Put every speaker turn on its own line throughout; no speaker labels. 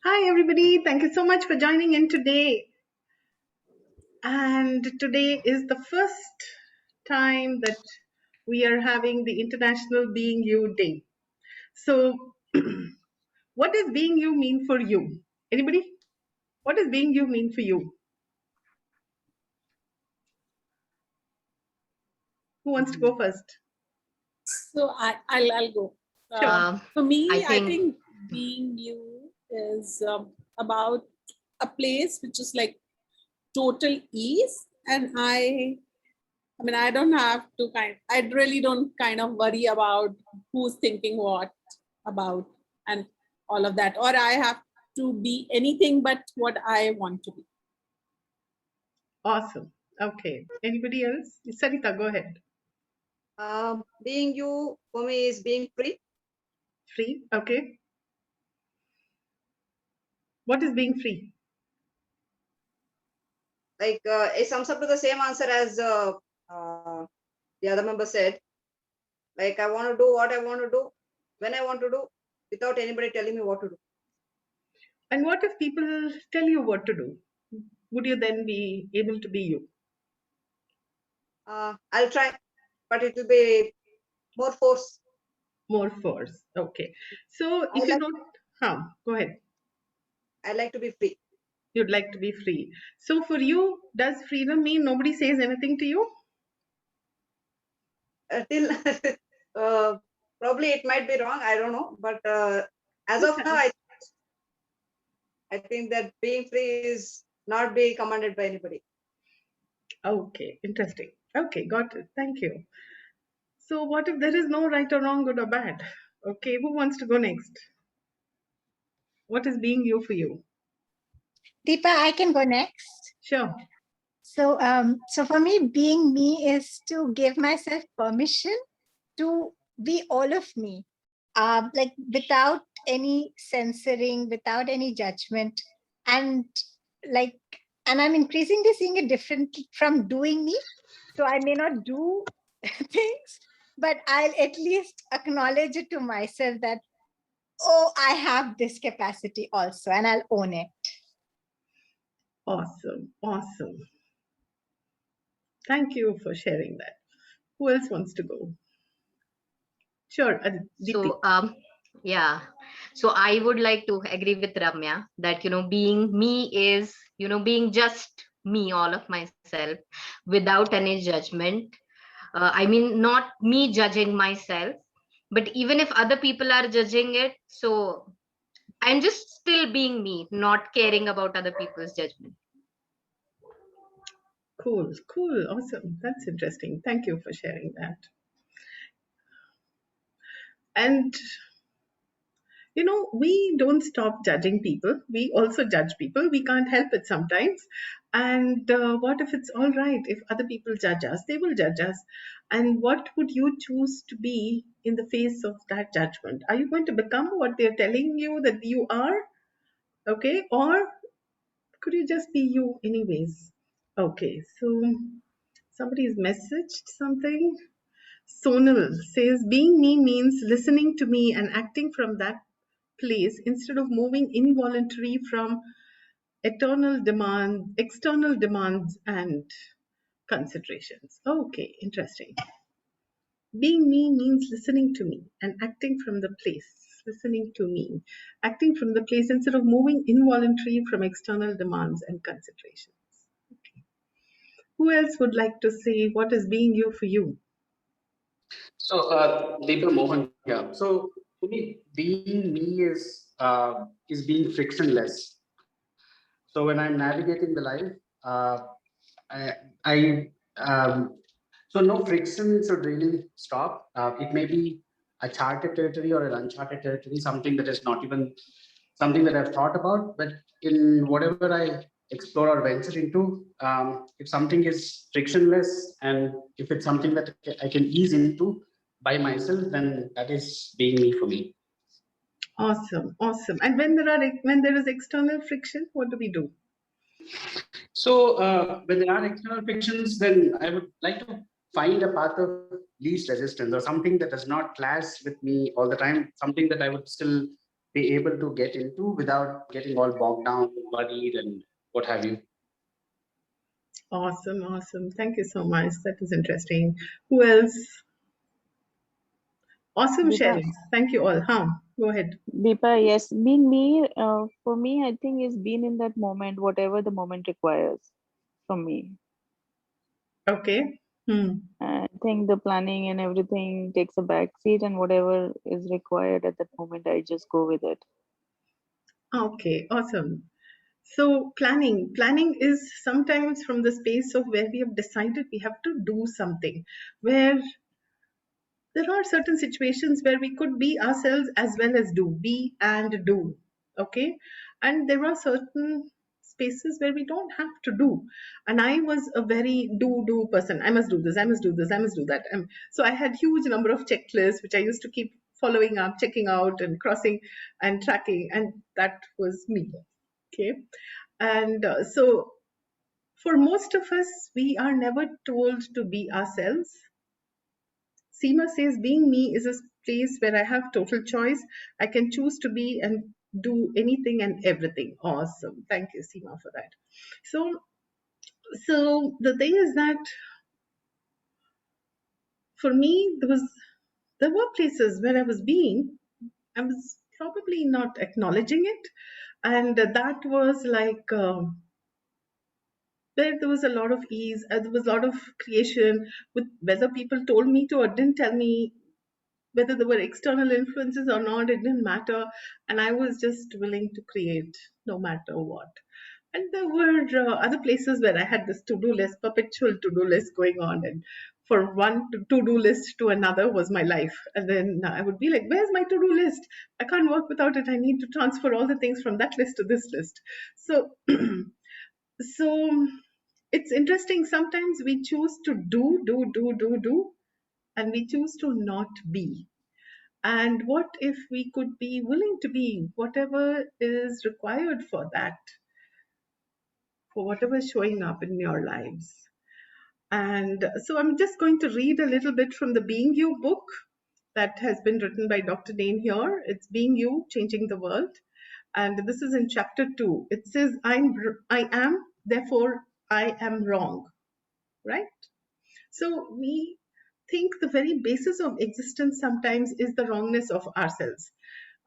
Hi, everybody. Thank you so much for joining in today. And today is the first time that we are having the International Being You Day. So, what does being you mean for you? Anybody? What does being you mean for you? Who wants to go first?
So I'll go.
Sure.
For me, I
think
think being you is about a place which is like total ease, and I mean, I don't have to I really don't kind of worry about who's thinking what about and all of that, or I have to be anything but what I want to be.
Awesome. Okay. Anybody else? Sarita, go ahead.
being you for me is being free.
Free. Okay. What is being free?
Like it sums up to the same answer as the other member said. Like I want to do what I want to do when I want to do without anybody telling me what to do.
And what if people tell you what to do? Would you then be able to be you?
I'll try, but it will be more force.
More force. Okay. So if you don't, go ahead.
I like to be free.
You'd like to be free. So for you, does freedom mean nobody says anything to you?
Till probably it might be wrong. I don't know, but as of now, I think that being free is not being commanded by anybody.
Okay, interesting. Okay, got it. Thank you. So what if there is no right or wrong, good or bad? Okay, who wants to go next? What is being you for you?
Deepa, I can go next.
Sure.
So, so for me, being me is to give myself permission to be all of me, like without any censoring, without any judgment, and like, and I'm increasingly seeing it different from doing me. So I may not do things, but I'll at least acknowledge it to myself that, oh, I have this capacity also, and I'll own it.
Awesome. Awesome. Thank you for sharing that. Who else wants to go? Sure. Deepti.
So, yeah. So I would like to agree with Ramya that, being me is, being just me, all of myself, without any judgment. I mean, not me judging myself, but even if other people are judging it, so I'm just still being me, not caring about other people's judgment.
Cool. Cool. Awesome. That's interesting. Thank you for sharing that. And we don't stop judging people. We also judge people. We can't help it sometimes. And what if it's all right? If other people judge us, they will judge us. And what would you choose to be in the face of that judgment? Are you going to become what they're telling you that you are? Okay. Or could you just be you anyways? Okay. So somebody's messaged something. Sonal says, being me means listening to me and acting from that place instead of moving involuntary from external demands and considerations. Okay, interesting. Being me means listening to me and acting from the place. Listening to me, acting from the place instead of moving involuntary from external demands and considerations. Okay. Who else would like to say what is being you for you?
So, Deepa Mohan here. So, for me, being me is being frictionless. So, when I'm navigating the life, I, I so no friction should really stop. It may be a charted territory or an uncharted territory, something that is not even something that I've thought about. But in whatever I explore or venture into, if something is frictionless and if it's something that I can ease into by myself, then that is being me for me.
Awesome, awesome. And when there is external friction, what do we do?
So when there are external frictions, then I would like to find a path of least resistance or something that does not clash with me all the time, something that I would still be able to get into without getting all bogged down, worried, and what have you.
Awesome, awesome. Thank you so much. That was interesting. Who else? Awesome
Deepa,
sharing. Thank you all. Go ahead.
Deepa, yes, being me, for me, I think is being in that moment, whatever the moment requires from me.
Okay.
I think the planning and everything takes a back seat, and whatever is required at that moment, I just go with it.
Okay, awesome. So planning is sometimes from the space of where we have decided we have to do something, where there are certain situations where we could be ourselves as well as be and do. Okay. And there are certain spaces where we don't have to do. And I was a very do person. I must do this, I must do this, I must do that. So I had huge number of checklists which I used to keep following up, checking out and crossing and tracking, and that was me. Okay. And so for most of us, we are never told to be ourselves. Seema says, being me is a place where I have total choice. I can choose to be and do anything and everything. Awesome. Thank you, Seema, for that. So the thing is that for me, there were places where I was probably not acknowledging it. And that was like, there was a lot of ease, there was a lot of creation with whether people told me to or didn't tell me, whether there were external influences or not, it didn't matter. And I was just willing to create no matter what. And there were other places where I had this to-do list, perpetual to-do list going on. And for one to-do list to another was my life. And then I would be like, where's my to-do list? I can't work without it. I need to transfer all the things from that list to this list. So, so it's interesting. Sometimes we choose to do, and we choose to not be. And what if we could be willing to be whatever is required for that, for whatever is showing up in your lives? And so I'm just going to read a little bit from the Being You book that has been written by Dr. Dain Heer. It's Being You, Changing the World. And this is in chapter 2. It says, I am, therefore I am wrong, right? So we think the very basis of existence sometimes is the wrongness of ourselves.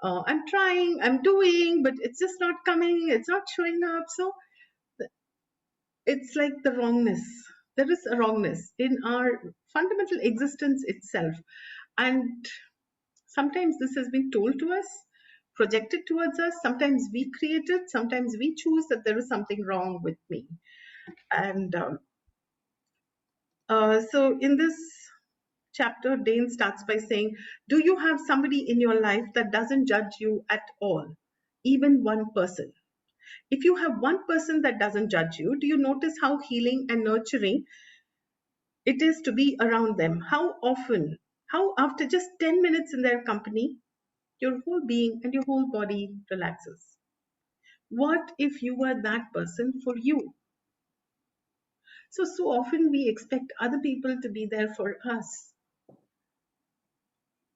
I'm trying, I'm doing, but it's just not coming, it's not showing up. So it's like the wrongness. There is a wrongness in our fundamental existence itself. And sometimes this has been told to us, projected towards us. Sometimes we create it, sometimes we choose that there is something wrong with me. And so in this chapter, Dain starts by saying, do you have somebody in your life that doesn't judge you at all? Even one person. If you have one person that doesn't judge you, do you notice how healing and nurturing it is to be around them? How often, how after just 10 minutes in their company, your whole being and your whole body relaxes? What if you were that person for you? So often we expect other people to be there for us.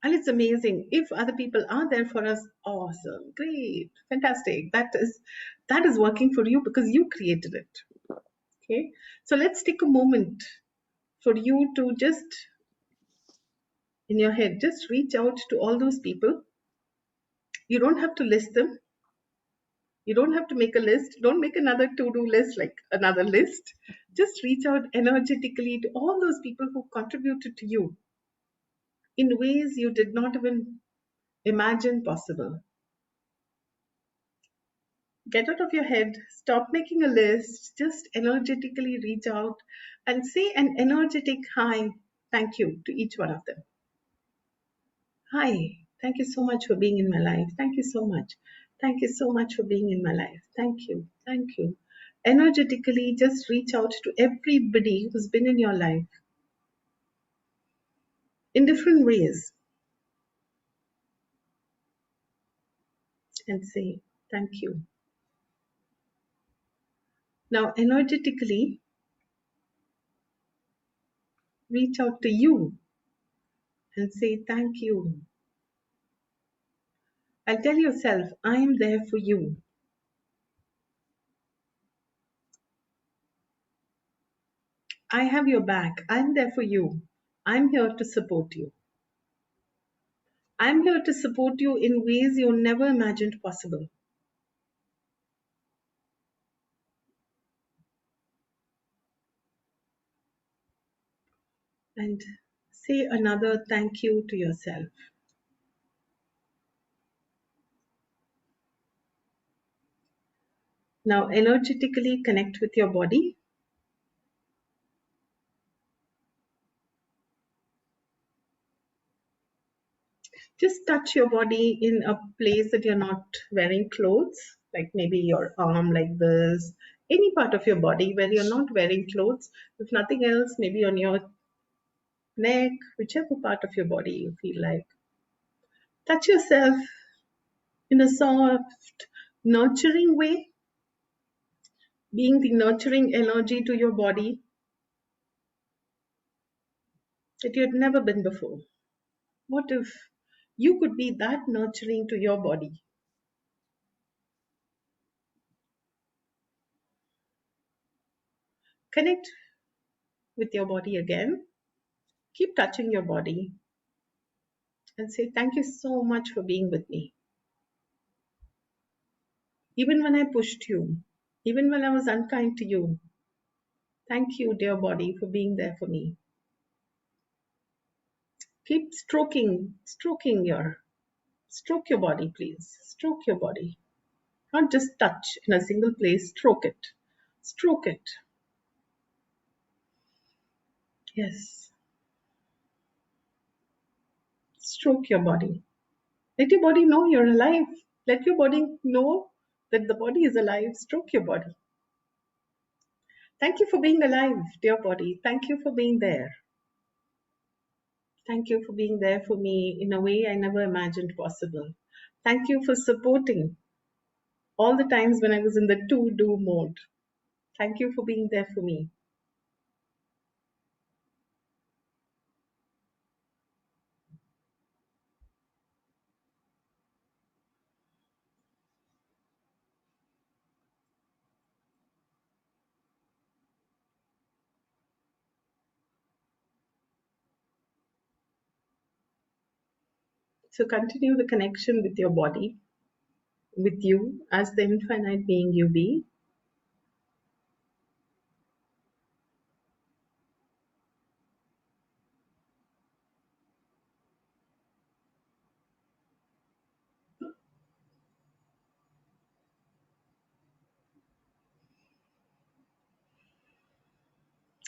And it's amazing. If other people are there for us, awesome, great, fantastic. That is working for you because you created it. Okay. So let's take a moment for you to just in your head, just reach out to all those people. You don't have to list them. You don't have to make a list. Don't make another to-do list like another list. Just reach out energetically to all those people who contributed to you in ways you did not even imagine possible. Get out of your head, stop making a list, just energetically reach out and say an energetic hi, thank you to each one of them. Hi, thank you so much for being in my life. Thank you so much. Thank you so much for being in my life. Thank you. Thank you. Energetically, just reach out to everybody who's been in your life in different ways and say, thank you. Now, energetically, reach out to you and say, thank you. And tell yourself, I am there for you. I have your back. I'm there for you. I'm here to support you. I'm here to support you in ways you never imagined possible. And say another thank you to yourself. Now, energetically connect with your body. Just touch your body in a place that you're not wearing clothes, like maybe your arm like this, any part of your body where you're not wearing clothes. If nothing else, maybe on your neck, whichever part of your body you feel like. Touch yourself in a soft, nurturing way, being the nurturing energy to your body that you had never been before. What if you could be that nurturing to your body? Connect with your body again. Keep touching your body and say, thank you so much for being with me. Even when I pushed you, even when I was unkind to you, thank you, dear body, for being there for me. Keep stroke your body, please. Stroke your body. Not just touch in a single place, stroke it. Stroke it. Yes. Stroke your body. Let your body know you're alive. Let your body know that the body is alive. Stroke your body. Thank you for being alive, dear body. Thank you for being there. Thank you for being there for me in a way I never imagined possible. Thank you for supporting all the times when I was in the to-do mode. Thank you for being there for me. So continue the connection with your body, with you as the infinite being you be.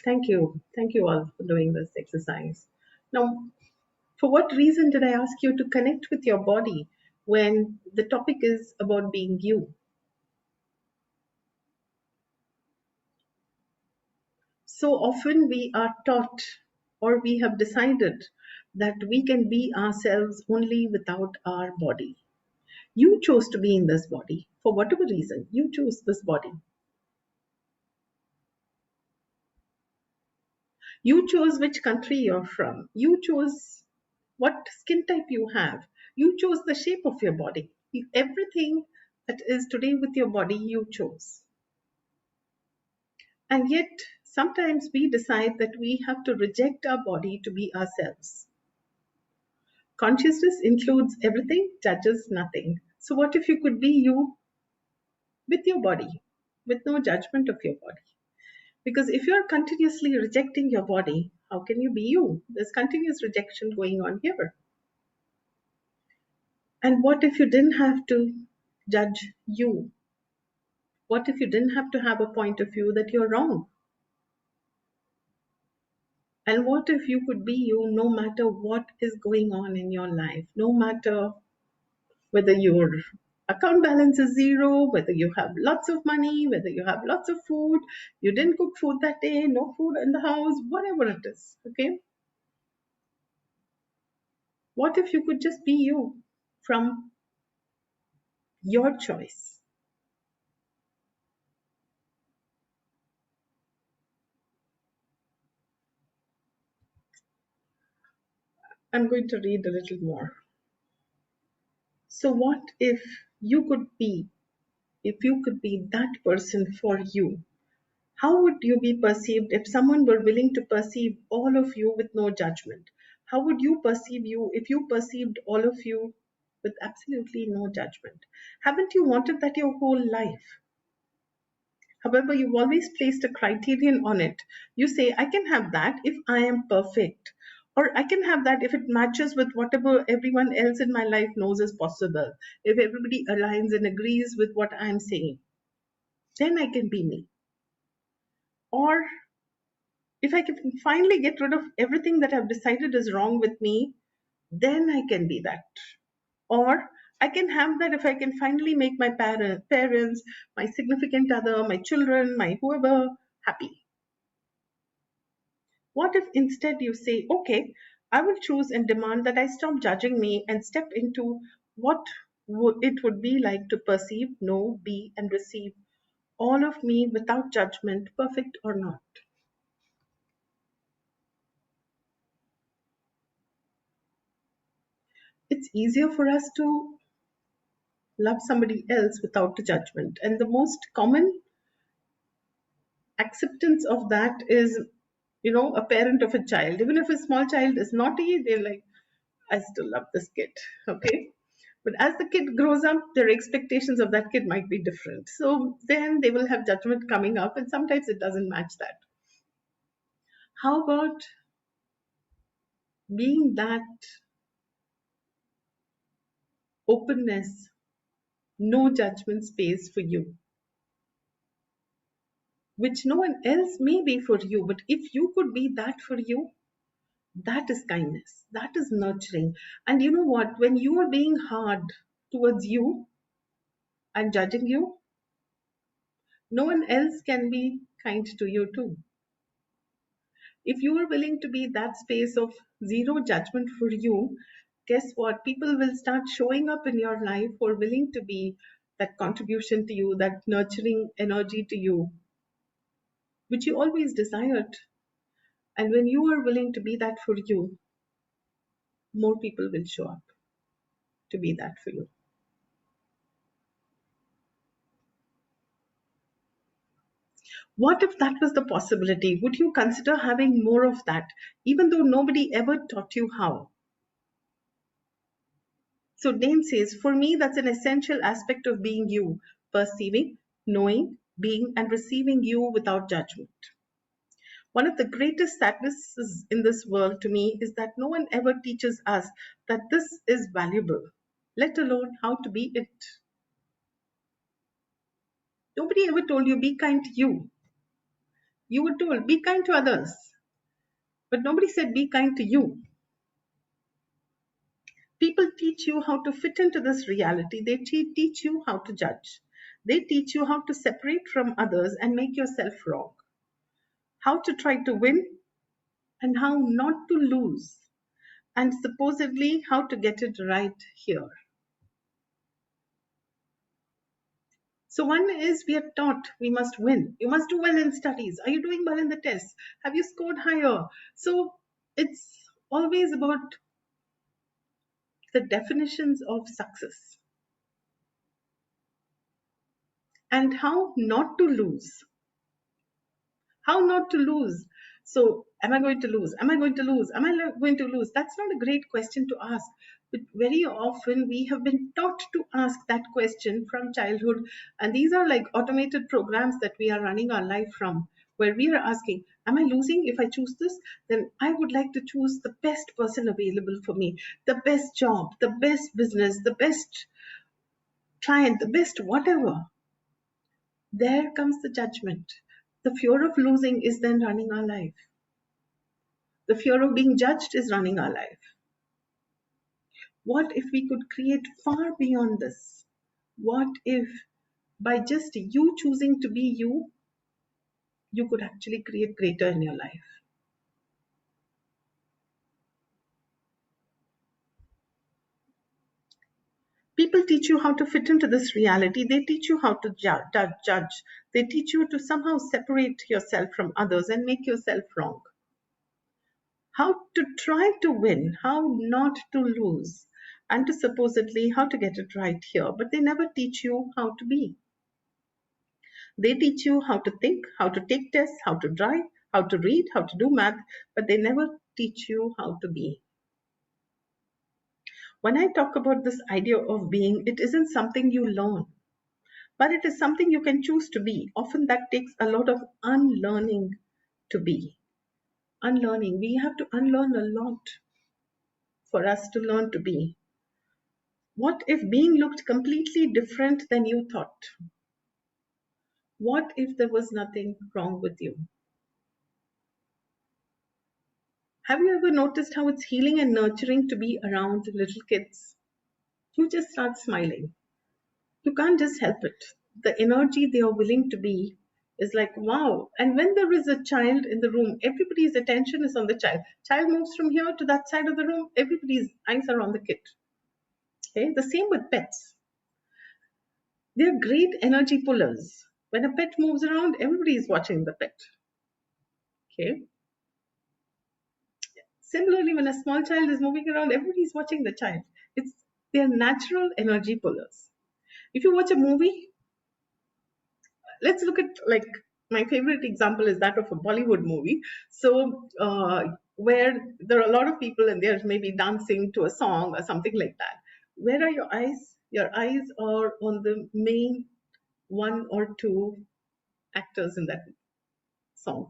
Thank you. Thank you all for doing this exercise. Now, for what reason did I ask you to connect with your body when the topic is about being you? So often we are taught or we have decided that we can be ourselves only without our body. You chose to be in this body for whatever reason. You chose this body. You chose which country you're from. You chose what skin type you have. You chose the shape of your body. Everything that is today with your body, you chose. And yet, sometimes we decide that we have to reject our body to be ourselves. Consciousness includes everything, judges nothing. So, what if you could be you with your body, with no judgment of your body? Because if you're continuously rejecting your body, how can you be you? There's continuous rejection going on here. And what if you didn't have to judge you? What if you didn't have to have a point of view that you're wrong? And what if you could be you no matter what is going on in your life, no matter whether your account balance is zero, whether you have lots of money, whether you have lots of food, you didn't cook food that day, no food in the house, whatever it is, okay? What if you could just be you from your choice? I'm going to read a little more. So what if you could be that person for you? How would you be perceived if someone were willing to perceive all of you with no judgment? How would you perceive you if you perceived all of you with absolutely no judgment? Haven't you wanted that your whole life? However, you've always placed a criterion on it. You say, I can have that if I am perfect, or I can have that if it matches with whatever everyone else in my life knows is possible. If everybody aligns and agrees with what I'm saying, then I can be me. Or if I can finally get rid of everything that I've decided is wrong with me, then I can be that. Or I can have that if I can finally make my parents, my significant other, my children, my whoever happy. What if instead you say, okay, I will choose and demand that I stop judging me and step into what it would be like to perceive, know, be, and receive all of me without judgment, perfect or not. It's easier for us to love somebody else without the judgment. And the most common acceptance of that is, a parent of a child. Even if a small child is naughty, they're like, I still love this kid. Okay. But as the kid grows up, their expectations of that kid might be different. So then they will have judgment coming up, and sometimes it doesn't match that. How about being that openness, no judgment space for you, which no one else may be for you, but if you could be that for you, that is kindness, that is nurturing. And you know what? When you are being hard towards you and judging you, no one else can be kind to you too. If you are willing to be that space of zero judgment for you, guess what? People will start showing up in your life who are willing to be that contribution to you, that nurturing energy to you, which you always desired. And when you are willing to be that for you, more people will show up to be that for you. What if that was the possibility? Would you consider having more of that, even though nobody ever taught you how? So Dain says, for me, that's an essential aspect of being you, perceiving, knowing, being, and receiving you without judgment. One of the greatest sadnesses in this world to me is that no one ever teaches us that this is valuable, let alone how to be it. Nobody ever told you, be kind to you. You were told, be kind to others. But nobody said, be kind to you. People teach you how to fit into this reality. They teach you how to judge. They teach you how to separate from others and make yourself wrong. How to try to win and how not to lose. And supposedly how to get it right here. So one is we are taught we must win. You must do well in studies. Are you doing well in the tests? Have you scored higher? So it's always about the definitions of success and how not to lose. How not to lose. So am I going to lose? Am I going to lose? Am I going to lose? That's not a great question to ask. But very often we have been taught to ask that question from childhood. And these are like automated programs that we are running our life from, where we are asking, am I losing? If I choose this, then I would like to choose the best person available for me, the best job, the best business, the best client, the best whatever. There comes the judgment. The fear of losing is then running our life. The fear of being judged is running our life. What if we could create far beyond this? What if by just you choosing to be you, you could actually create greater in your life? People teach you how to fit into this reality. They teach you how to judge. They teach you to somehow separate yourself from others and make yourself wrong. How to try to win, how not to lose. and to supposedly how to get it right here, but they never teach you how to be. They teach you how to think, how to take tests, how to drive, how to read, how to do math, but they never teach you how to be. When I talk about this idea of being, it isn't something you learn, but it is something you can choose to be. Often that takes a lot of unlearning to be. Unlearning. We have to unlearn a lot for us to learn to be. What if being looked completely different than you thought? What if there was nothing wrong with you? Have you ever noticed how it's healing and nurturing to be around little kids? You just start smiling. You can't just help it. The energy they are willing to be is like, wow. And when there is a child in the room, everybody's attention is on the child. Child moves from here to that side of the room, everybody's eyes are on the kid. Okay, the same with pets. They're great energy pullers. When a pet moves around, everybody is watching the pet. Okay. Similarly, when a small child is moving around, everybody is watching the child. They're natural energy pullers. If you watch a movie, let's look at, like, my favorite example is that of a Bollywood movie. So where there are a lot of people and they're maybe dancing to a song or something like that. Where are your eyes? Your eyes are on the main one or two actors in that song.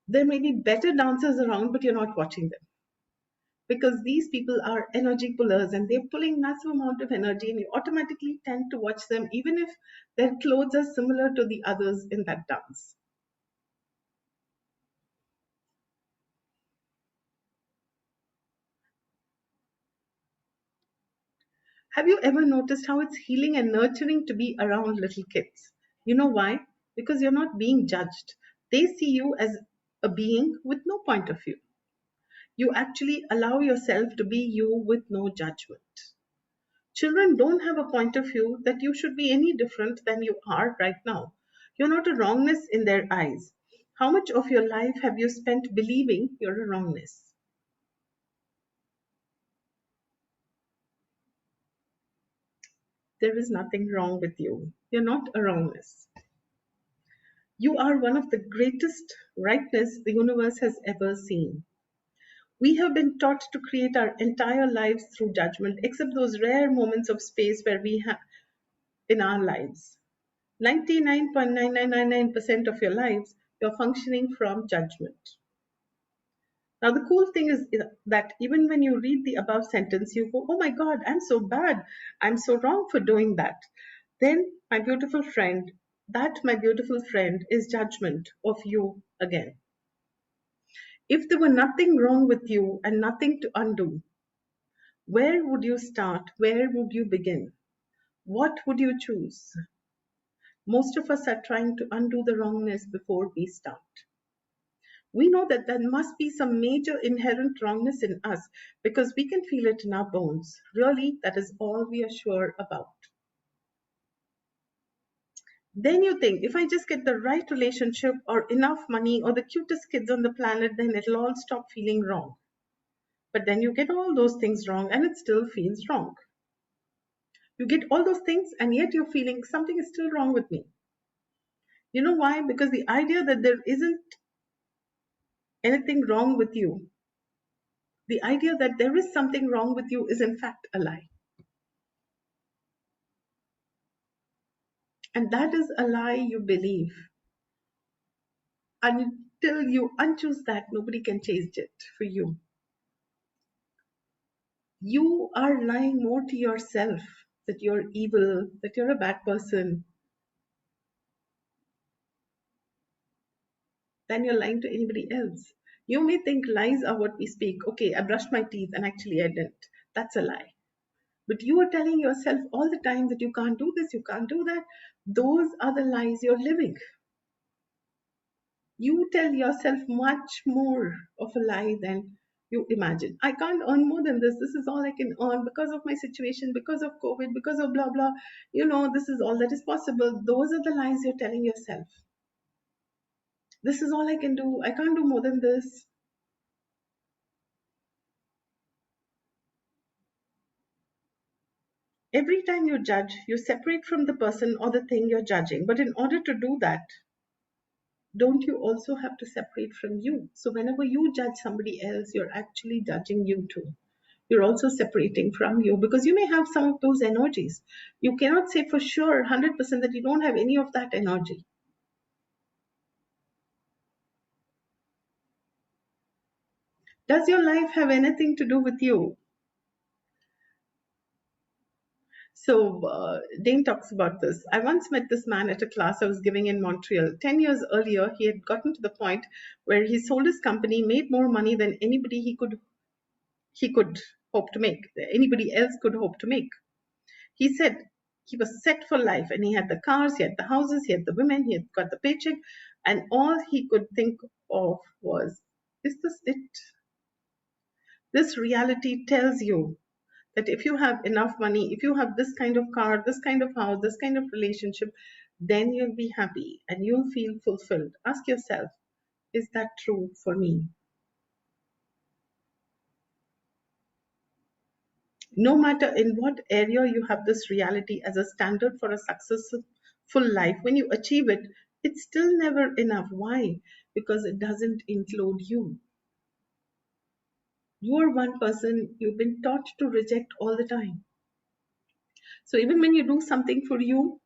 There may be better dancers around, but you're not watching them, because these people are energy pullers and they're pulling massive amount of energy, and you automatically tend to watch them even if their clothes are similar to the others in that dance. Have you ever noticed how it's healing and nurturing to be around little kids? You know why? Because you're not being judged. They see you as a being with no point of view. You actually allow yourself to be you with no judgment. Children don't have a point of view that you should be any different than you are right now. You're not a wrongness in their eyes. How much of your life have you spent believing you're a wrongness? There is nothing wrong with you. You're not a wrongness. You are one of the greatest rightness the universe has ever seen. We have been taught to create our entire lives through judgment, except those rare moments of space where we have in our lives. 99.9999% of your lives, you're functioning from judgment. Now, the cool thing is that even when you read the above sentence, you go, oh my God, I'm so bad. I'm so wrong for doing that. Then, my beautiful friend, is judgment of you again. If there were nothing wrong with you and nothing to undo, where would you start? Where would you begin? What would you choose? Most of us are trying to undo the wrongness before we start. We know that there must be some major inherent wrongness in us because we can feel it in our bones. Really, that is all we are sure about. Then you think, if I just get the right relationship or enough money or the cutest kids on the planet, then it'll all stop feeling wrong. But then you get all those things wrong and it still feels wrong. You get all those things and yet you're feeling something is still wrong with me. You know why? Because the idea that there isn't anything wrong with you, the idea that there is something wrong with you is in fact a lie. And that is a lie you believe. Until you unchoose that, nobody can change it for you. You are lying more to yourself that you're evil, that you're a bad person, than you're lying to anybody else. You may think lies are what we speak. Okay, I brushed my teeth and actually I didn't. That's a lie. But you are telling yourself all the time that you can't do this, you can't do that. Those are the lies you're living. You tell yourself much more of a lie than you imagine. I can't earn more than this. This is all I can earn because of my situation, because of COVID, because of blah, blah. This is all that is possible. Those are the lies you're telling yourself. This is all I can do. I can't do more than this. Every time you judge, you separate from the person or the thing you're judging. But in order to do that, don't you also have to separate from you? So whenever you judge somebody else, you're actually judging you too. You're also separating from you because you may have some of those energies. You cannot say for sure 100% that you don't have any of that energy. Does your life have anything to do with you? So Dain talks about this. I once met this man at a class I was giving in Montreal. 10 years earlier, he had gotten to the point where he sold his company, made more money than anybody he could hope to make, anybody else could hope to make. He said he was set for life and he had the cars, he had the houses, he had the women, he had got the paycheck, and all he could think of was, is this it? This reality tells you that if you have enough money, if you have this kind of car, this kind of house, this kind of relationship, then you'll be happy and you'll feel fulfilled. Ask yourself, is that true for me? No matter in what area you have this reality as a standard for a successful life, when you achieve it, it's still never enough. Why? Because it doesn't include you. You are one person you've been taught to reject all the time. So even when you do something for you,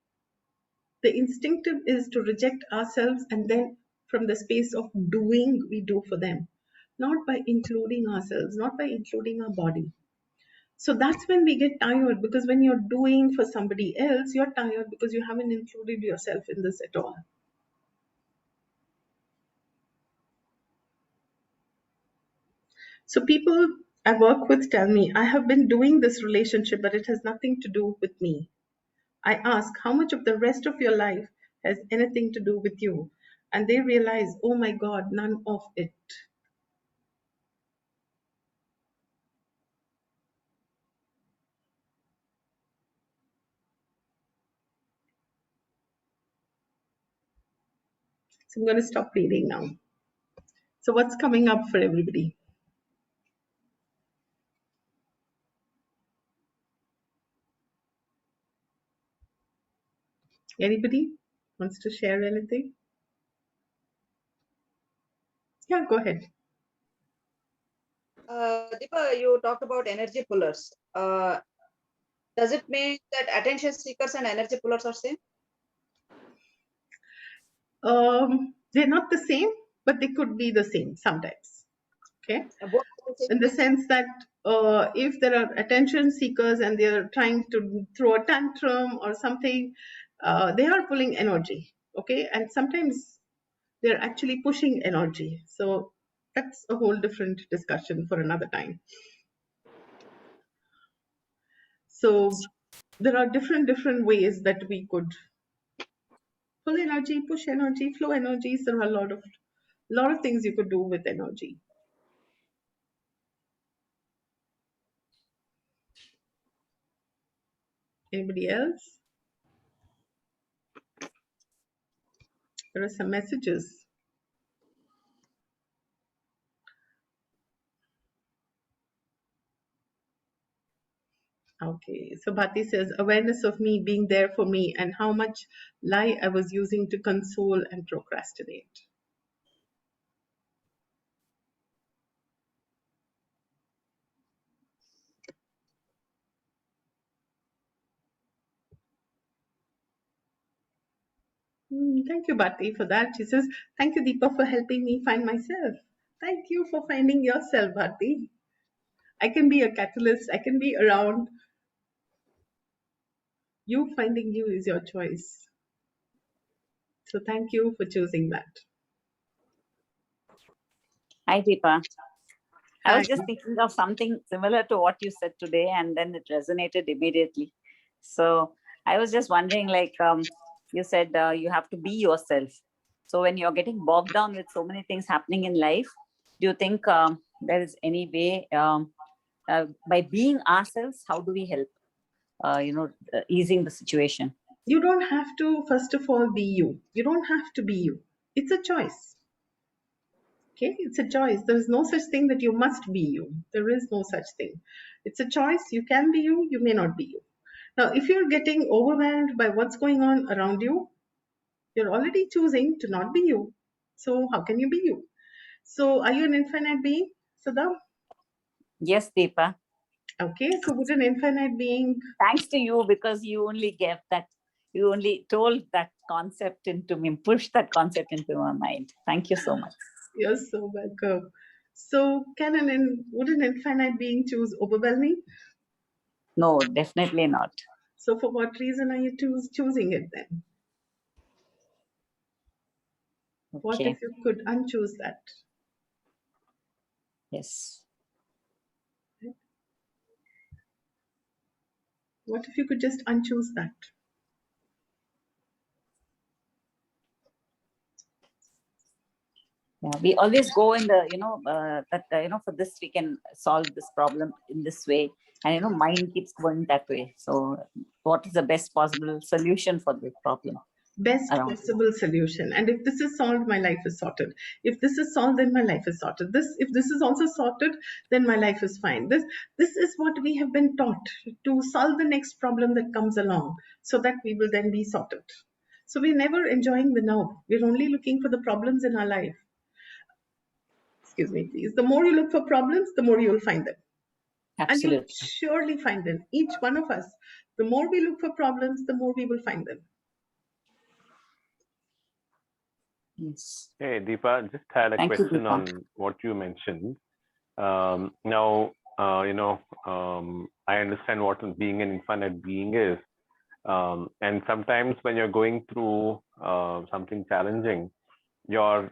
the instinctive is to reject ourselves, and then from the space of doing, we do for them, not by including ourselves, not by including our body. So that's when we get tired, because when you're doing for somebody else, you're tired because you haven't included yourself in this at all. So people I work with tell me, I have been doing this relationship, but it has nothing to do with me. I ask, how much of the rest of your life has anything to do with you? And they realize, oh my God, none of it. So I'm going to stop reading now. So what's coming up for everybody? Anybody wants to share anything? Yeah, go ahead.
Deepa, you talked about energy pullers. Does it mean that attention seekers and energy pullers are same?
They're not the same, but they could be the same sometimes. Okay,
Both are the same
in the
means?
sense that if there are attention seekers and they're trying to throw a tantrum or something, they are pulling energy. Okay, and sometimes they're actually pushing energy. So that's a whole different discussion for another time. So there are different ways that we could pull energy, push energy, flow energies. There are a lot of things you could do with energy. Anybody else? There are some messages. Okay, so Bhati says, awareness of me being there for me and how much lie I was using to console and procrastinate. Thank you, Bhati, for that. She says, thank you, Deepa, for helping me find myself. Thank you for finding yourself, Bhati. I can be a catalyst. I can be around. You finding you is your choice. So thank you for choosing that.
Hi, Deepa. I
Hi.
was just thinking of something similar to what you said today, and then it resonated immediately. So I was just wondering, like you said, you have to be yourself. So when you're getting bogged down with so many things happening in life, do you think there is any way by being ourselves, how do we help, easing the situation?
You don't have to, first of all, be you. You don't have to be you. It's a choice. Okay, it's a choice. There is no such thing that you must be you. There is no such thing. It's a choice. You can be you, you may not be you. Now, if you're getting overwhelmed by what's going on around you, you're already choosing to not be you. So how can you be you? So are you an infinite being, Sudha?
Yes, Deepa.
Okay, so would an infinite being...
Thanks to you, because you only gave that, you only told that concept into me, pushed that concept into my mind. Thank you so much.
You're so welcome. So would an infinite being choose overwhelming?
No, definitely not.
So for what reason are you choosing it then? What
Okay.
if you could unchoose that?
Yes.
What if you could just unchoose that?
Yeah, we always go in the, for this we can solve this problem in this way. And, mind keeps going that way. So what is the best possible solution for the problem?
Best possible solution. And if this is solved, my life is sorted. If this is solved, then my life is sorted. If this is also sorted, then my life is fine. This is what we have been taught, to solve the next problem that comes along, so that we will then be sorted. So we're never enjoying the now. We're only looking for the problems in our life. Excuse me, please. The more you look for problems, the more you will find them.
Absolutely.
And you'll surely find them. Each one of us, the more we look for problems, the more we will find them.
Yes.
Hey, Deepa, just had a question on what you mentioned. Now, I understand what being an infinite being is. And sometimes when you're going through something challenging, your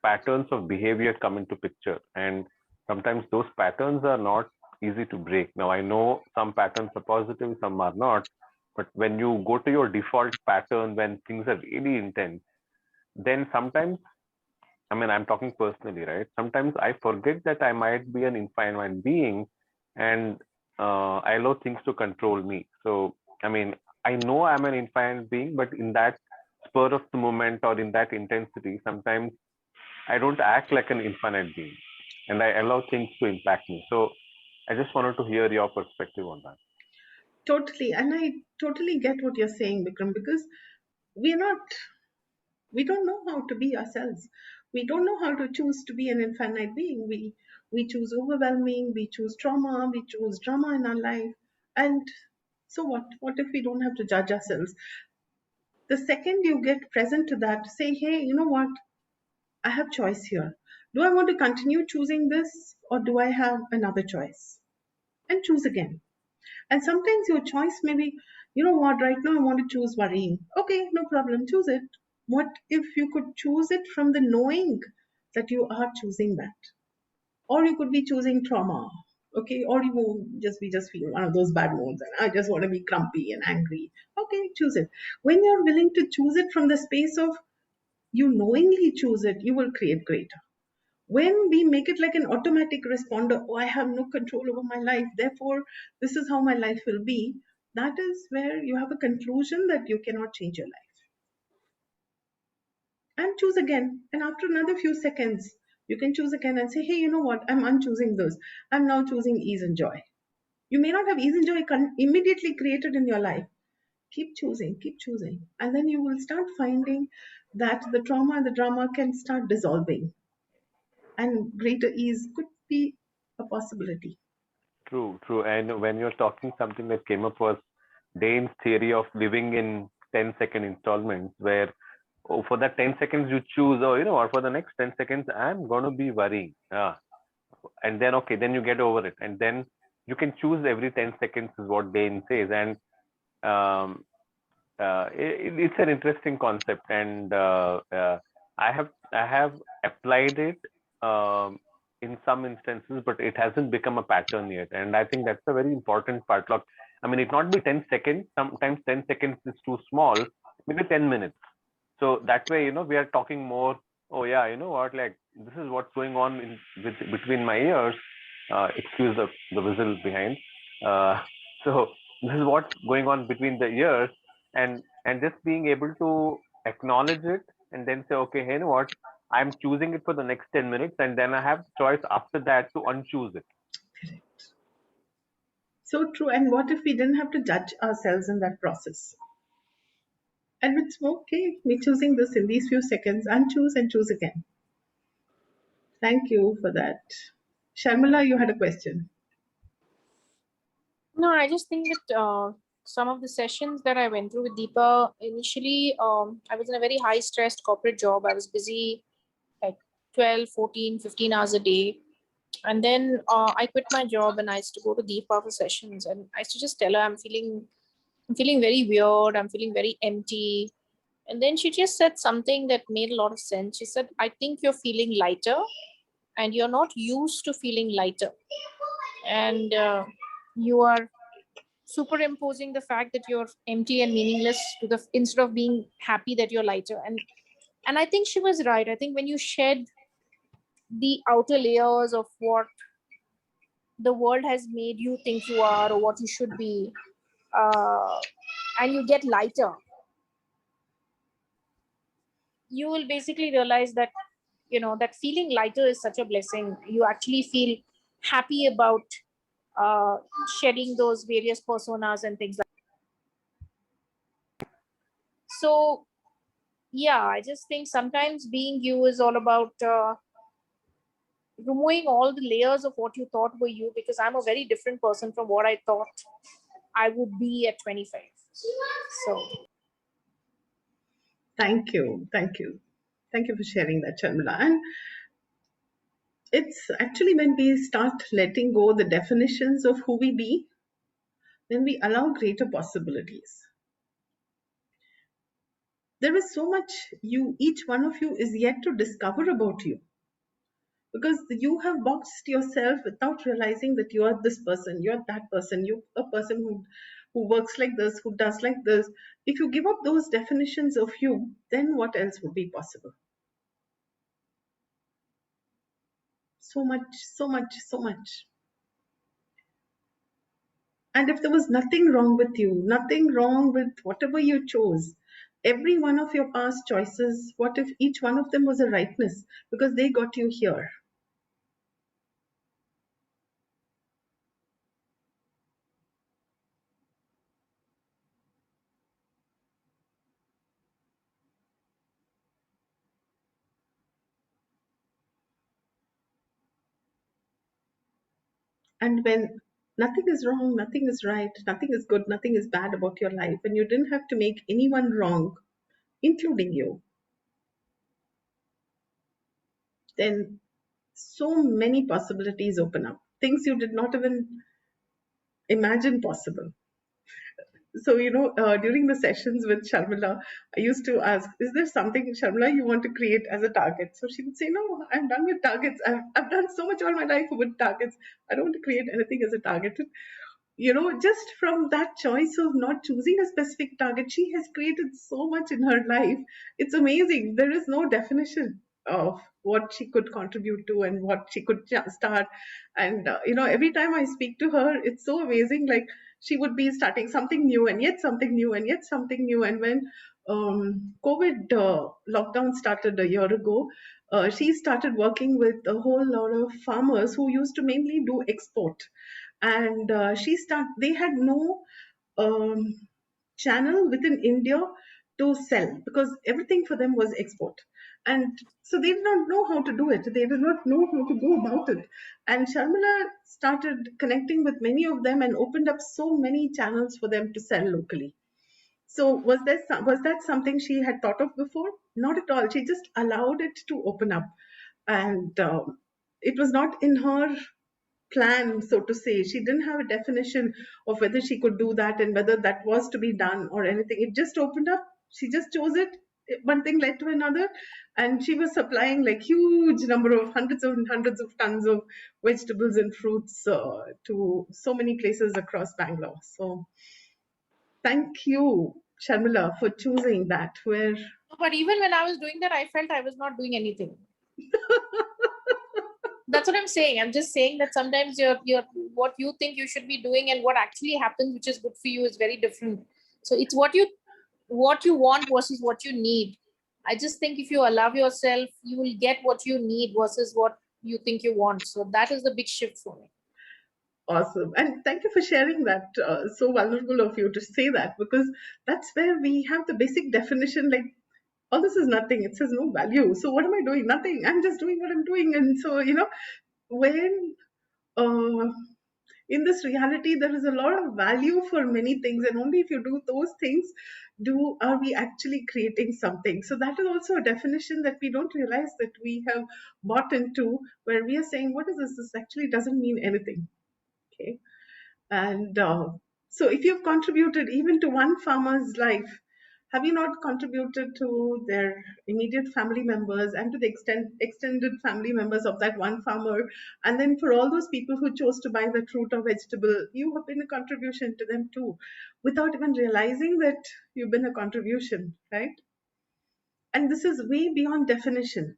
patterns of behavior come into picture. And sometimes those patterns are not easy to break. Now, I know some patterns are positive, some are not. But when you go to your default pattern when things are really intense, then sometimes, I'm talking personally, right? Sometimes I forget that I might be an infinite being, and I allow things to control me. So, I know I'm an infinite being, but in that spur of the moment or in that intensity, sometimes I don't act like an infinite being, and I allow things to impact me. So, I just wanted to hear your perspective on that.
Totally. And I totally get what you're saying, Vikram, because we don't know how to be ourselves. We don't know how to choose to be an infinite being. We choose overwhelming, we choose trauma, we choose drama in our life. And so what if we don't have to judge ourselves? The second you get present to that, say, hey, you know what, I have choice here. Do I want to continue choosing this, or do I have another choice? And choose again. And sometimes your choice may be, you know what, right now I want to choose worrying. Okay, no problem, choose it. What if you could choose it from the knowing that you are choosing that? Or you could be choosing trauma, okay? Or you will just feel one of those bad moods and I just want to be grumpy and angry. Okay, choose it. When you're willing to choose it from the space of you knowingly choose it, you will create greater. When we make it like an automatic responder, oh, I have no control over my life, therefore this is how my life will be, that is where you have a conclusion that you cannot change your life. And choose again. And after another few seconds, you can choose again and say, hey, you know what? I'm unchoosing this. I'm now choosing ease and joy. You may not have ease and joy immediately created in your life. Keep choosing, keep choosing. And then you will start finding that the trauma and the drama can start dissolving. And greater ease could be a possibility.
True, true. And when you're talking, something that came up was Dain's theory of living in 10-second installments, where for that 10 seconds you choose, or for the next 10 seconds, I'm going to be worrying. And then, okay, then you get over it. And then you can choose every 10 seconds is what Dain says. And it's an interesting concept. And I have applied it in some instances, but it hasn't become a pattern yet. And I think that's a very important part. Like, it not be 10 seconds. Sometimes 10 seconds is too small. Maybe 10 minutes. So that way, we are talking more. Oh yeah, you know what? Like this is what's going on between my ears. Excuse the whistle behind. So this is what's going on between the ears, and just being able to acknowledge it and then say, okay, hey, you know what? I'm choosing it for the next 10 minutes, and then I have choice after that to unchoose it.
So true. And what if we didn't have to judge ourselves in that process? And it's okay, me choosing this in these few seconds, unchoose and choose again. Thank you for that. Sharmila, you had a question.
No, I just think that some of the sessions that I went through with Deepa, initially, I was in a very high stressed corporate job. I was busy like 12, 14, 15 hours a day. And then I quit my job and I used to go to Deepa for sessions. And I used to just tell her, I'm feeling very weird. I'm feeling very empty. And then she just said something that made a lot of sense. She said, I think you're feeling lighter and you're not used to feeling lighter. And you are superimposing the fact that you're empty and meaningless to the instead of being happy that you're lighter. And I think she was right. I think when you shed the outer layers of what the world has made you think you are or what you should be, and you get lighter, you will basically realize that that feeling lighter is such a blessing. You actually feel happy about shedding those various personas and things like that. So yeah, I just think sometimes being you is all about removing all the layers of what you thought were you, because I'm a very different person from what I thought I would be at 25. So
Thank you. Thank you. Thank you for sharing that, Sharmila. And it's actually when we start letting go the definitions of who we be, then we allow greater possibilities. There is so much each one of you is yet to discover about you, because you have boxed yourself without realizing that you are this person, you're that person, you're a person who works like this, who does like this. If you give up those definitions of you, then what else would be possible? So much, so much, so much. And if there was nothing wrong with you, nothing wrong with whatever you chose, every one of your past choices, what if each one of them was a rightness, because they got you here? And when nothing is wrong, nothing is right, nothing is good, nothing is bad about your life, and you didn't have to make anyone wrong, including you, then so many possibilities open up. Things you did not even imagine possible. So, during the sessions with Sharmila, I used to ask, is there something, Sharmila, you want to create as a target? So she would say, no, I'm done with targets. I've done so much all my life with targets. I don't want to create anything as a target. Just from that choice of not choosing a specific target, she has created so much in her life. It's amazing. There is no definition of what she could contribute to and what she could start. And, every time I speak to her, it's so amazing. Like, she would be starting something new and yet something new and yet something new. And when COVID lockdown started a year ago, she started working with a whole lot of farmers who used to mainly do export. And they had no channel within India to sell, because everything for them was export. And so they did not know how to do it. They did not know how to go about it. And Sharmila started connecting with many of them and opened up so many channels for them to sell locally. So was that something she had thought of before? Not at all. She just allowed it to open up. And it was not in her plan, so to say. She didn't have a definition of whether she could do that and whether that was to be done or anything. It just opened up. She just chose it. One thing led to another, and she was supplying like huge number of hundreds and hundreds of tons of vegetables and fruits to so many places across Bangalore. So thank you, Sharmila, for choosing that.
but even when I was doing that, I felt I was not doing anything. That's what I'm saying. I'm just saying that sometimes your what you think you should be doing and what actually happens, which is good for you, is very different. So it's what you want versus what you need. I just think if you allow yourself, you will get what you need versus what you think you want. So that is the big shift for me.
Awesome. And thank you for sharing that. So vulnerable of you to say that, because that's where we have the basic definition, like, all this is nothing. It says no value. So what am I doing? Nothing. I'm just doing what I'm doing. And so, when uh, in this reality, there is a lot of value for many things. And only if you do those things, are we actually creating something. So that is also a definition that we don't realize that we have bought into, where we are saying, what is this? This actually doesn't mean anything. Okay. And so, if you've contributed even to one farmer's life, have you not contributed to their immediate family members and to the extended family members of that one farmer? And then for all those people who chose to buy the fruit or vegetable, you have been a contribution to them too, without even realizing that you've been a contribution, right? And this is way beyond definition.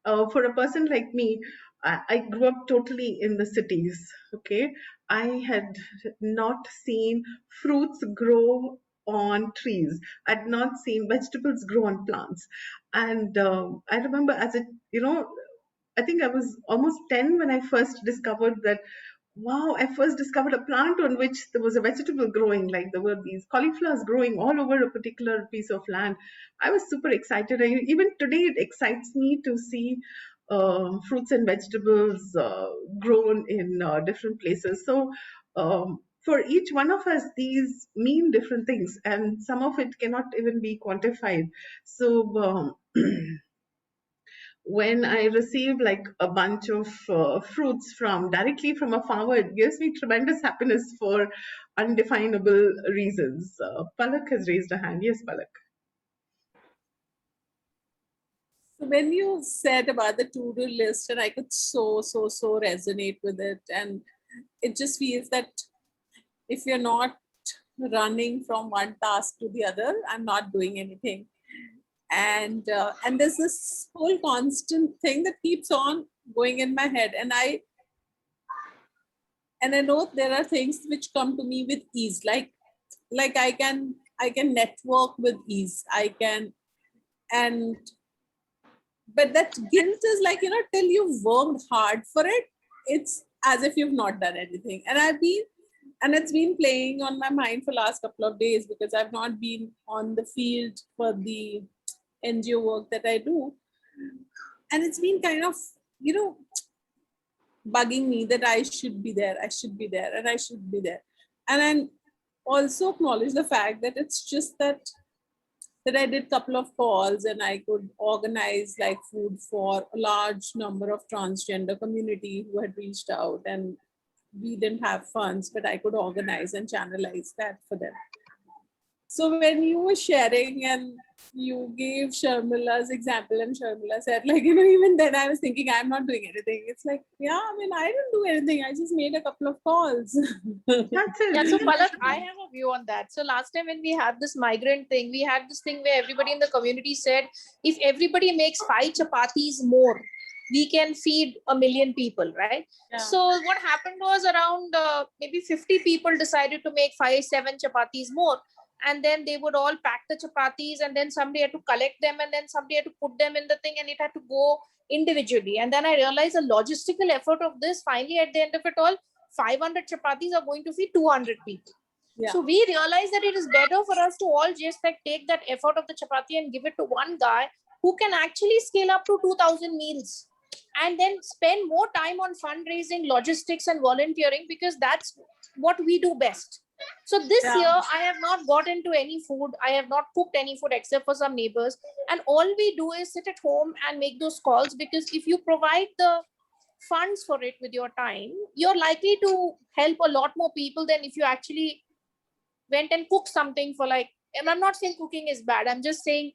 For a person like me, I grew up totally in the cities. Okay, I had not seen fruits grow on trees. I'd not seen vegetables grow on plants. And I remember I think I was almost 10 when I first discovered that, wow, I first discovered a plant on which there was a vegetable growing, like there were these cauliflowers growing all over a particular piece of land. I was super excited. Even today, it excites me to see fruits and vegetables grown in different places. So, for each one of us, these mean different things, and some of it cannot even be quantified. So, when I receive like a bunch of fruits directly from a farmer, it gives me tremendous happiness for undefinable reasons. Palak has raised a hand. Yes, Palak.
So when you said about the to-do list, and I could so resonate with it, and it just feels that if you're not running from one task to the other, I'm not doing anything. And there's this whole constant thing that keeps on going in my head, and I know there are things which come to me with ease, like I can network with ease, I can, and but that guilt is like, till you've worked hard for it, it's as if you've not done anything. And it's been playing on my mind for last couple of days, because I've not been on the field for the NGO work that I do. And it's been kind of, bugging me that I should be there, and I should be there. And I also acknowledge the fact that it's just that I did a couple of calls, and I could organize like food for a large number of transgender community who had reached out, and we didn't have funds, but I could organize and channelize that for them. So when you were sharing and you gave Sharmila's example, and Sharmila said, like, even then I was thinking, I'm not doing anything. It's like, yeah, I didn't do anything. I just made a couple of calls.
That's it.
Yeah, so Palak, I have a view on that. So last time when we had this migrant thing, we had this thing where everybody in the community said, if everybody makes 5 chapatis more, we can feed 1 million people, right? Yeah. So what happened was around maybe 50 people decided to make 5-7 chapatis more. And then they would all pack the chapatis, and then somebody had to collect them, and then somebody had to put them in the thing, and it had to go individually. And then I realized the logistical effort of this, finally at the end of it all, 500 chapatis are going to feed 200 people. Yeah. So we realized that it is better for us to all just like take that effort of the chapati and give it to one guy who can actually scale up to 2,000 meals, and then spend more time on fundraising, logistics, and volunteering, because that's what we do best. So this year, I have not got into any food. I have not cooked any food except for some neighbors. And all we do is sit at home and make those calls, because if you provide the funds for it with your time, you're likely to help a lot more people than if you actually went and cooked something for like, and I'm not saying cooking is bad. I'm just saying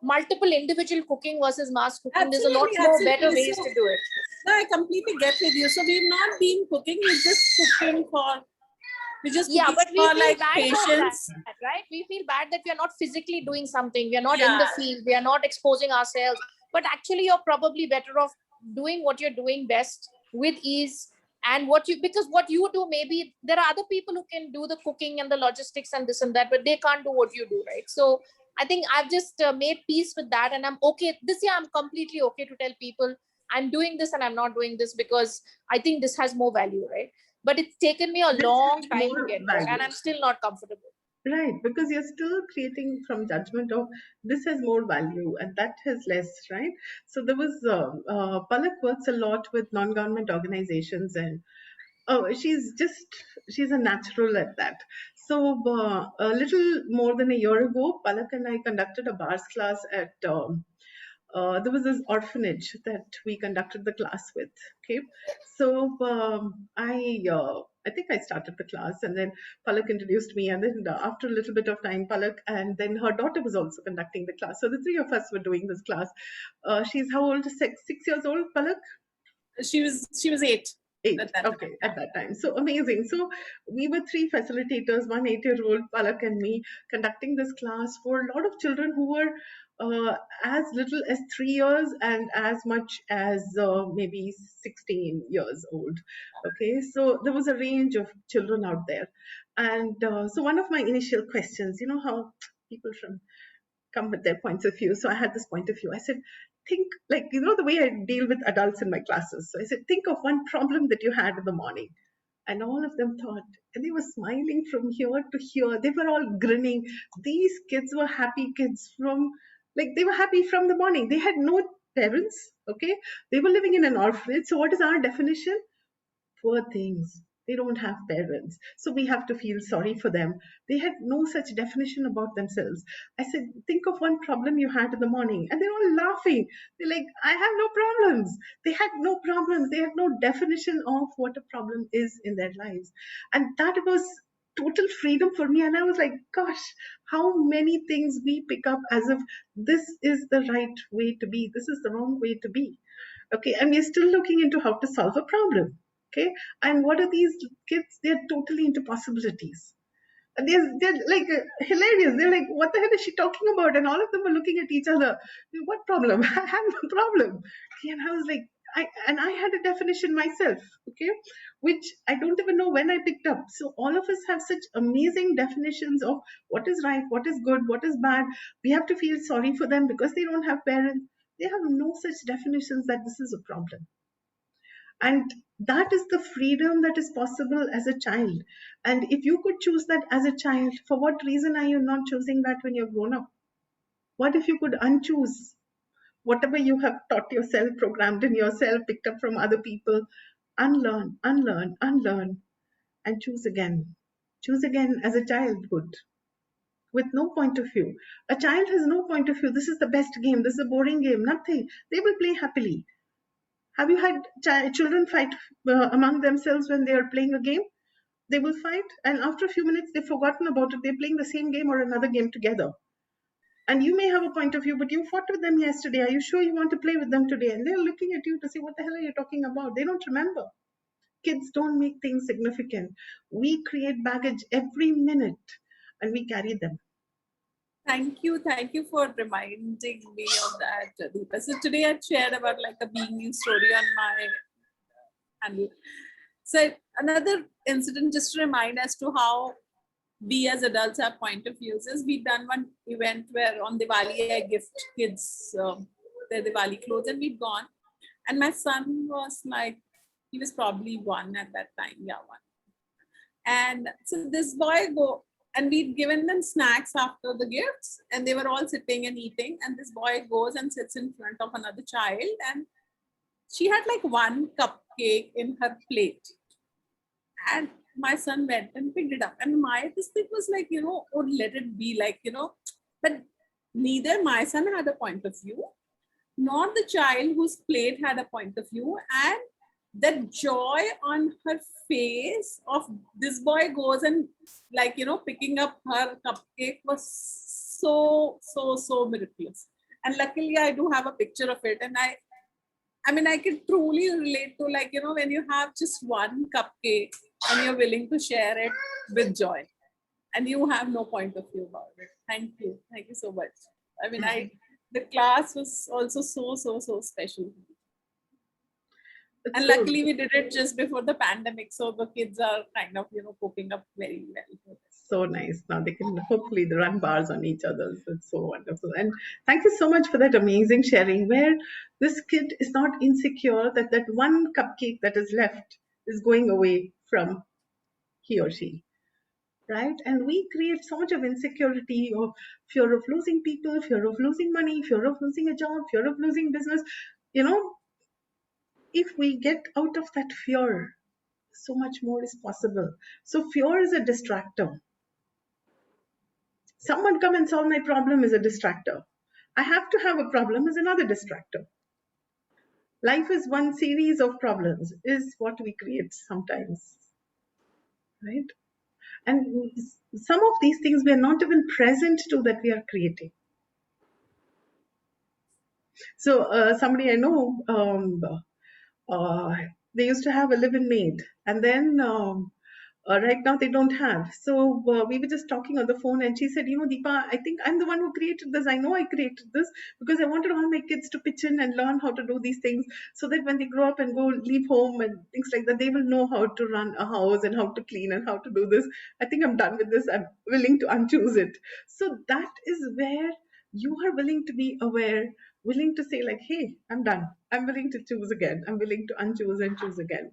multiple individual cooking versus mass cooking.
Absolutely,
there's a lot more better ways to do it.
No, I completely get with you. So we've not been cooking, we're just cooking for...
but we feel like bad patience. That, right? We feel bad that we are not physically doing something. We are not in the field. We are not exposing ourselves. But actually, you're probably better off doing what you're doing best with ease. And because what you do, maybe there are other people who can do the cooking and the logistics and this and that, but they can't do what you do, right? So I think I've just made peace with that, and I'm okay. This year, I'm completely okay to tell people, I'm doing this and I'm not doing this because I think this has more value, right? But it's taken me a
This
long
has
time to
more
get there, and
value.
I'm still not comfortable.
Right, because you're still creating from judgment of this has more value and that has less, right? So there was Palak works a lot with non-government organizations, and oh, she's a natural at that. So a little more than a year ago, Palak and I conducted a bars class at there was this orphanage that we conducted the class with. Okay, so I think I started the class, and then Palak introduced me, and then after a little bit of time, Palak and then her daughter was also conducting the class. So the three of us were doing this class. She's how old? 6 years old, Palak?
She was 8.
8.
At that
Okay,
time.
at that time. So amazing. So we were 3 facilitators, one 8-year-old, Palak and me, conducting this class for a lot of children who were as little as 3 years and as much as maybe 16 years old. Okay, so there was a range of children out there. And so one of my initial questions, you know how people from come with their points of view. So I had this point of view. I said, think like, you know, the way I deal with adults in my classes. So I said, think of one problem that you had in the morning. And all of them thought, and they were smiling from here to here. They were all grinning. These kids were happy kids from, like, they were happy from the morning. They had no parents, okay? They were living in an orphanage. So what is our definition? Poor things. They don't have parents. So we have to feel sorry for them. They had no such definition about themselves. I said, think of one problem you had in the morning. And they're all laughing. They're like, I have no problems. They had no problems. They had no definition of what a problem is in their lives. And that was total freedom for me. And I was like, gosh, how many things we pick up as if this is the right way to be. This is the wrong way to be. Okay. And we're still looking into how to solve a problem. Okay, and what are these kids? They're totally into possibilities. And they're like hilarious. They're like, what the hell is she talking about? And all of them are looking at each other. What problem? I have no problem. Okay, and I was like, I had a definition myself, okay, which I don't even know when I picked up. So all of us have such amazing definitions of what is right, what is good, what is bad. We have to feel sorry for them because they don't have parents. They have no such definitions that this is a problem. And that is the freedom that is possible as a child. And if you could choose that as a child, for what reason are you not choosing that when you're grown up? What if you could unchoose whatever you have taught yourself, programmed in yourself, picked up from other people? Unlearn, unlearn, unlearn, and choose again. Choose again as a child would, with no point of view. A child has no point of view. This is the best game. This is a boring game. Nothing. They will play happily. Have you had children fight among themselves when they are playing a game? They will fight, and after a few minutes, they've forgotten about it. They're playing the same game or another game together. And you may have a point of view, but you fought with them yesterday. Are you sure you want to play with them today? And they're looking at you to say, what the hell are you talking about? They don't remember. Kids don't make things significant. We create baggage every minute, and we carry them.
Thank you for reminding me of that, Deepa. So today I shared about like a being you story on my handle. So another incident just to remind as to how we as adults have point of views is we've done one event where on Diwali I gift kids their Diwali clothes, and we'd gone, and my son was like, he was probably 1 at that time, 1. And so this boy and we'd given them snacks after the gifts, and they were all sitting and eating, and this boy goes and sits in front of another child, and she had like 1 cupcake in her plate, and my son went and picked it up, and this thing was like, oh, let it be, like, but neither my son had a point of view nor the child whose plate had a point of view. And the joy on her face of this boy goes and like, picking up her cupcake was so miraculous. And luckily I do have a picture of it, and I mean, I can truly relate to, like, when you have just 1 cupcake and you're willing to share it with joy, and you have no point of view about it. Thank you so much. I mean, the class was also so special. And luckily we did it just before the pandemic, so the kids are kind of, coping up very well with this.
So nice. Now they can hopefully run bars on each other. It's so wonderful. And thank you so much for that amazing sharing where this kid is not insecure that that one cupcake that is left is going away from he or she, right? And we create so much of insecurity or fear of losing people, fear of losing money, fear of losing a job, fear of losing business. You know, if we get out of that fear, so much more is possible. So fear is a distractor. Someone come and solve my problem is a distractor. I have to have a problem is another distractor. Life is one series of problems is what we create sometimes, right? And some of these things we are not even present to that we are creating. So somebody I know, they used to have a live-in maid, and then right now they don't have. So we were just talking on the phone, and she said, "You know, Deepa, I think I'm the one who created this. I know I created this because I wanted all my kids to pitch in and learn how to do these things, so that when they grow up and go leave home and things like that, they will know how to run a house and how to clean and how to do this. I think I'm done with this. I'm willing to unchoose it." So that is where you are willing to be aware, willing to say like, "Hey, I'm done. I'm willing to choose again. I'm willing to unchoose and choose again."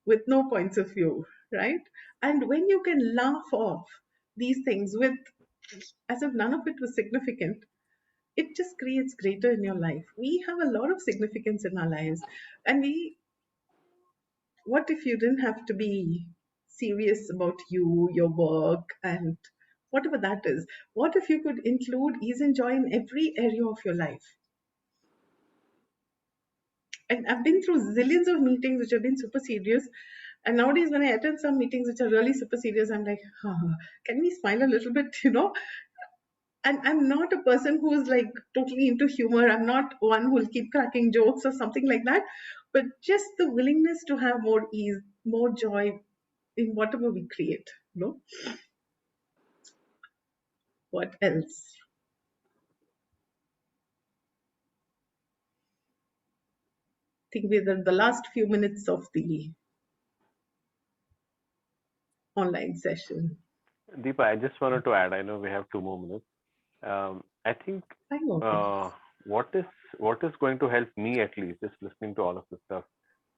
With no points of view, right? And when you can laugh off these things with as if none of it was significant, it just creates greater in your life. We have a lot of significance in our lives. And what if you didn't have to be serious about you, your work, and whatever that is? What if you could include ease and joy in every area of your life? And I've been through zillions of meetings which have been super serious. And nowadays, when I attend some meetings which are really super serious, I'm like, can we smile a little bit, you know? And I'm not a person who's like totally into humor. I'm not one who'll keep cracking jokes or something like that. But just the willingness to have more ease, more joy in whatever we create, you know? What else? I think we're the last few minutes of the online session.
Deepa, I just wanted to add, I know we have 2 more minutes. I think what is going to help me, at least, just listening to all of this stuff,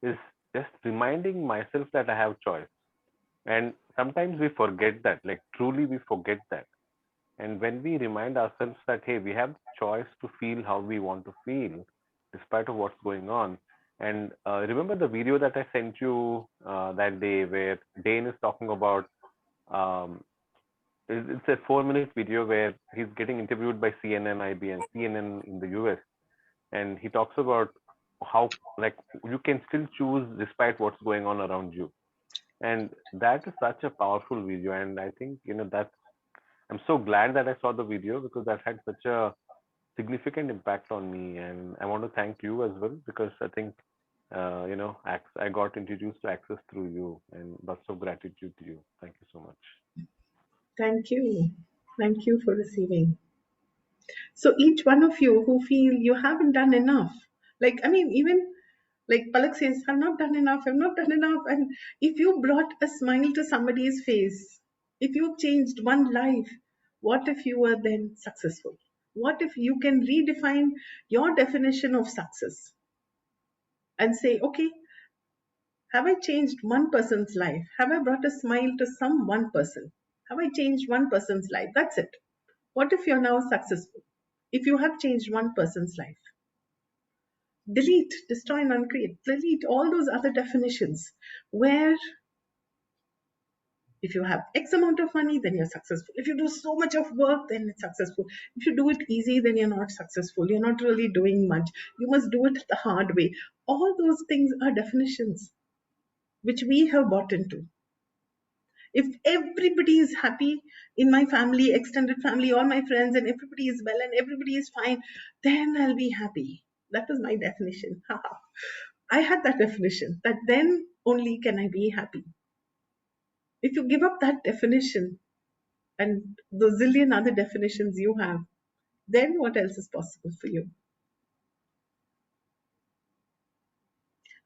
is just reminding myself that I have choice. And sometimes we forget that, like truly we forget that. And when we remind ourselves that, hey, we have choice to feel how we want to feel, despite of what's going on. And remember the video that I sent you that day where Dain is talking about, it's a 4-minute video where he's getting interviewed by CNN, IBN, CNN in the US. And he talks about how like you can still choose despite what's going on around you. And that is such a powerful video. And I think, I'm so glad that I saw the video because that had such a significant impact on me. And I want to thank you as well because I think, I got introduced to Access through you, and lots of gratitude to you. Thank you so much.
Thank you. Thank you for receiving. So each one of you who feel you haven't done enough, like, I mean, even like Palak says, I've not done enough, I've not done enough. And if you brought a smile to somebody's face, if you changed one life, what if you were then successful? What if you can redefine your definition of success and say, okay, have I changed one person's life? Have I brought a smile to some one person? Have I changed one person's life? That's it. What if you're now successful? If you have changed one person's life, delete, destroy, and uncreate, delete all those other definitions where if you have X amount of money, then you're successful. If you do so much of work, then it's successful. If you do it easy, then you're not successful. You're not really doing much. You must do it the hard way. All those things are definitions which we have bought into. If everybody is happy in my family, extended family, all my friends, and everybody is well and everybody is fine, then I'll be happy. That was my definition. I had that definition that then only can I be happy. If you give up that definition and the zillion other definitions you have, then what else is possible for you?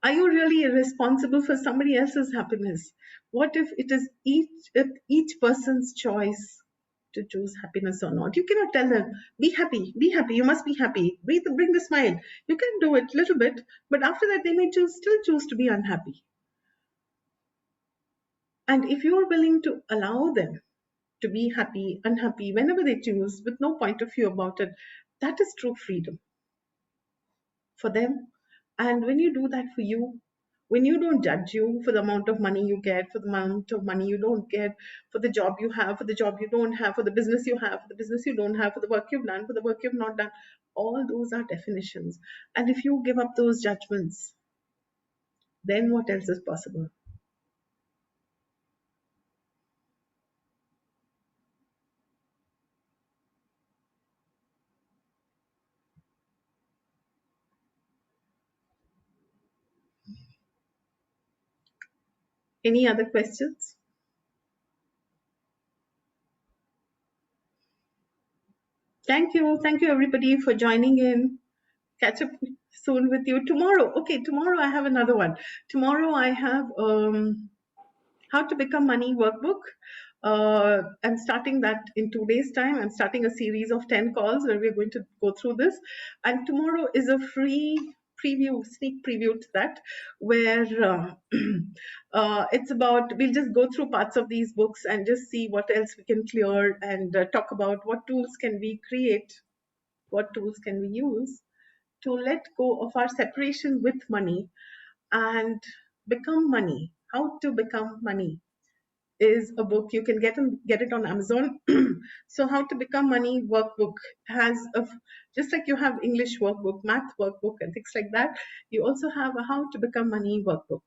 Are you really responsible for somebody else's happiness? What if it is each person's choice to choose happiness or not? You cannot tell them, be happy, you must be happy, bring the smile. You can do it a little bit, but after that they may still choose to be unhappy. And if you are willing to allow them to be happy, unhappy, whenever they choose, with no point of view about it, that is true freedom for them. And when you do that for you, when you don't judge you for the amount of money you get, for the amount of money you don't get, for the job you have, for the job you don't have, for the business you have, for the business you don't have, for the work you've done, for the work you've not done, all those are definitions. And if you give up those judgments, then what else is possible? Any other questions? Thank you everybody for joining in. Catch up soon with you tomorrow. Okay, tomorrow I have another one. Tomorrow I have how to become money workbook. I'm starting that in 2 days time. I'm starting a series of 10 calls where we're going to go through this, and tomorrow is a free sneak preview to that, where it's about, we'll just go through parts of these books and just see what else we can clear, and talk about what tools can we create, what tools can we use to let go of our separation with money and become money. How to become money is a book. You can get it on Amazon. So How to Become Money workbook has just like you have English workbook, math workbook, and things like that, you also have a How to Become Money workbook.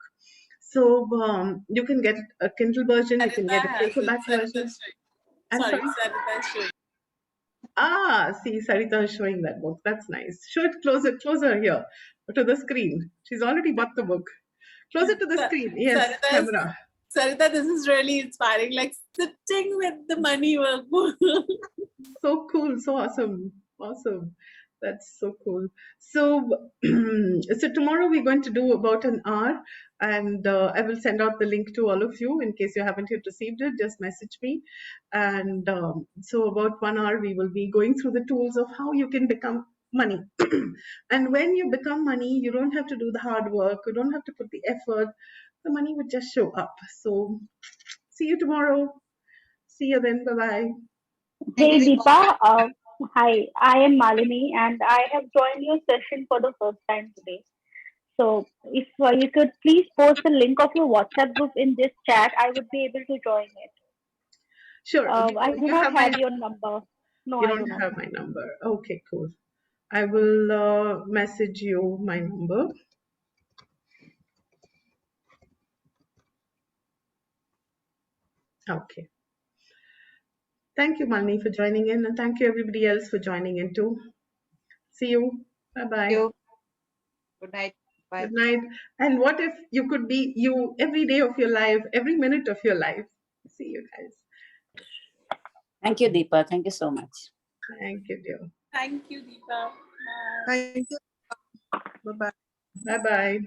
So you can get a Kindle version, you can get a paperback version. I'm sorry. See, Sarita is showing that book. That's nice. Show it closer here to the screen. She's already bought the book. Closer to the screen. Yes, camera.
Sarita, this is really inspiring. Like sitting with the money workbook.
So cool. So awesome. Awesome. That's so cool. So, so tomorrow we're going to do about an hour, and I will send out the link to all of you in case you haven't yet received it. Just message me, and so about 1 hour we will be going through the tools of how you can become money. And when you become money, you don't have to do the hard work. You don't have to put the effort. The money would just show up. So, see you tomorrow. See you then. Bye bye.
Hey Deepa, hi, I am Malini and I have joined your session for the first time today. So if you could please post the link of your WhatsApp group in this chat, I would be able to join it.
Sure.
I do not have your number. No,
you
I
don't
do not
have my number. Okay, cool. I will message you my number. Okay. Thank you, Malini, for joining in, and thank you everybody else for joining in too. See you. Bye-bye.
Good night. Bye.
Good night. And what if you could be you every day of your life, every minute of your life? See you guys.
Thank you, Deepa. Thank you so much.
Thank you, dear.
Thank you, Deepa.
Thank you. Bye-bye.
Bye-bye.